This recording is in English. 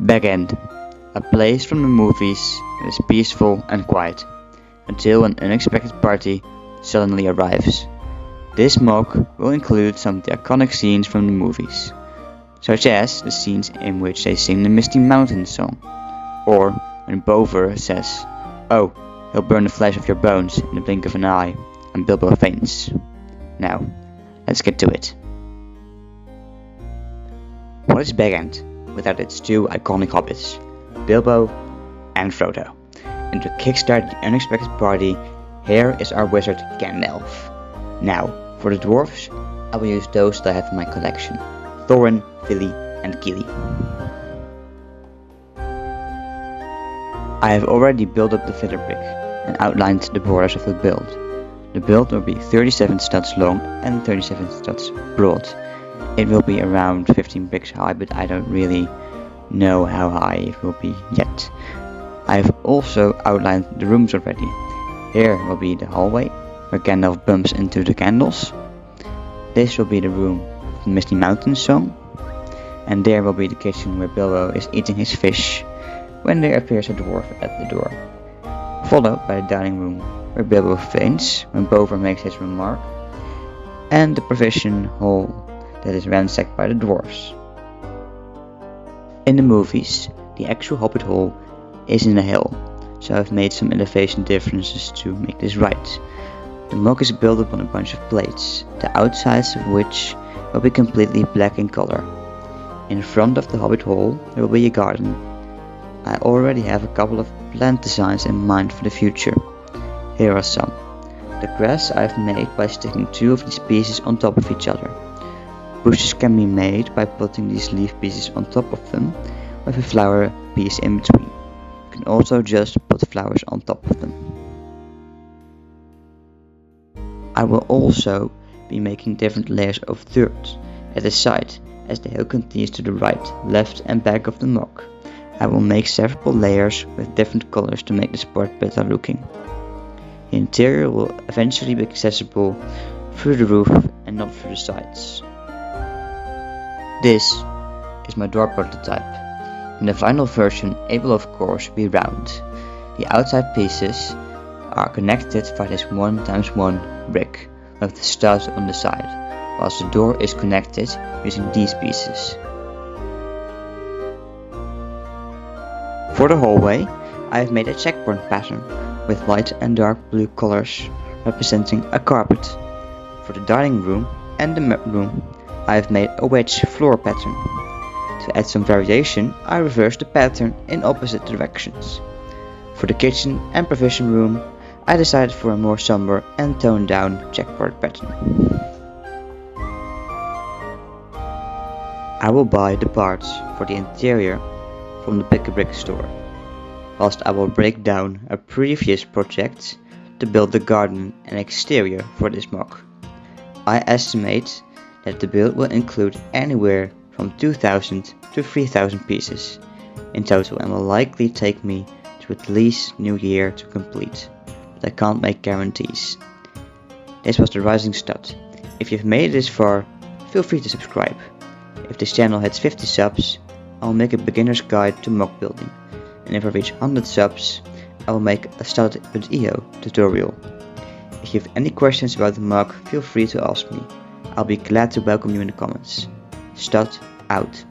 Backend, a place from the movies that is peaceful and quiet, until an unexpected party suddenly arrives. This MOC will include some of the iconic scenes from the movies, such as the scenes in which they sing the Misty Mountains song, or when Bover says, "Oh, he'll burn the flesh off your bones in the blink of an eye," and Bilbo faints. Now, let's get to it. What is Backend without its two iconic hobbits, Bilbo and Frodo? And to kickstart the unexpected party, here is our wizard Gandalf. Now, for the dwarves, I will use those that I have in my collection: Thorin, Vili, and Gili. I have already built up the filler brick and outlined the borders of the build. The build will be 37 studs long and 37 studs broad. It will be around 15 bricks high, but I don't really know how high it will be yet. I have also outlined the rooms already. Here will be the hallway, where Gandalf bumps into the candles. This will be the room of the Misty Mountains song. And there will be the kitchen where Bilbo is eating his fish, when there appears a dwarf at the door. Followed by the dining room, where Bilbo faints when Bover makes his remark. And the provision hall that is ransacked by the dwarves. In the movies, the actual Hobbit hall is in a hill, so I've made some elevation differences to make this right. The MOC is built upon a bunch of plates, the outsides of which will be completely black in color. In front of the Hobbit hall there will be a garden. I already have a couple of plant designs in mind for the future. Here are some. The grass I've made by sticking two of these pieces on top of each other. Bushes can be made by putting these leaf pieces on top of them, with a flower piece in between. You can also just put flowers on top of them. I will also be making different layers of dirt at the side, as the hill continues to the right, left and back of the MOC. I will make several layers with different colors to make the spot better looking. The interior will eventually be accessible through the roof and not through the sides. This is my door prototype. In the final version, it will of course be round. The outside pieces are connected by this 1x1 brick with the stud on the side, whilst the door is connected using these pieces. For the hallway, I have made a checkerboard pattern with light and dark blue colors representing a carpet. For the dining room and the map room, I have made a wedge floor pattern. To add some variation, I reversed the pattern in opposite directions. For the kitchen and provision room, I decided for a more somber and toned down checkerboard pattern. I will buy the parts for the interior from the Pick-a-Brick store, whilst I will break down a previous project to build the garden and exterior for this MOC. I estimate that the build will include anywhere from 2,000 to 3,000 pieces in total and will likely take me to at least New Year to complete, but I can't make guarantees. This was the Rising Stud. If you've made it this far, feel free to subscribe. If this channel hits 50 subs, I will make a beginner's guide to MOC building, and if I reach 100 subs, I will make a Start.io tutorial. If you have any questions about the MOC, feel free to ask me. I'll be glad to welcome you in the comments. Start out.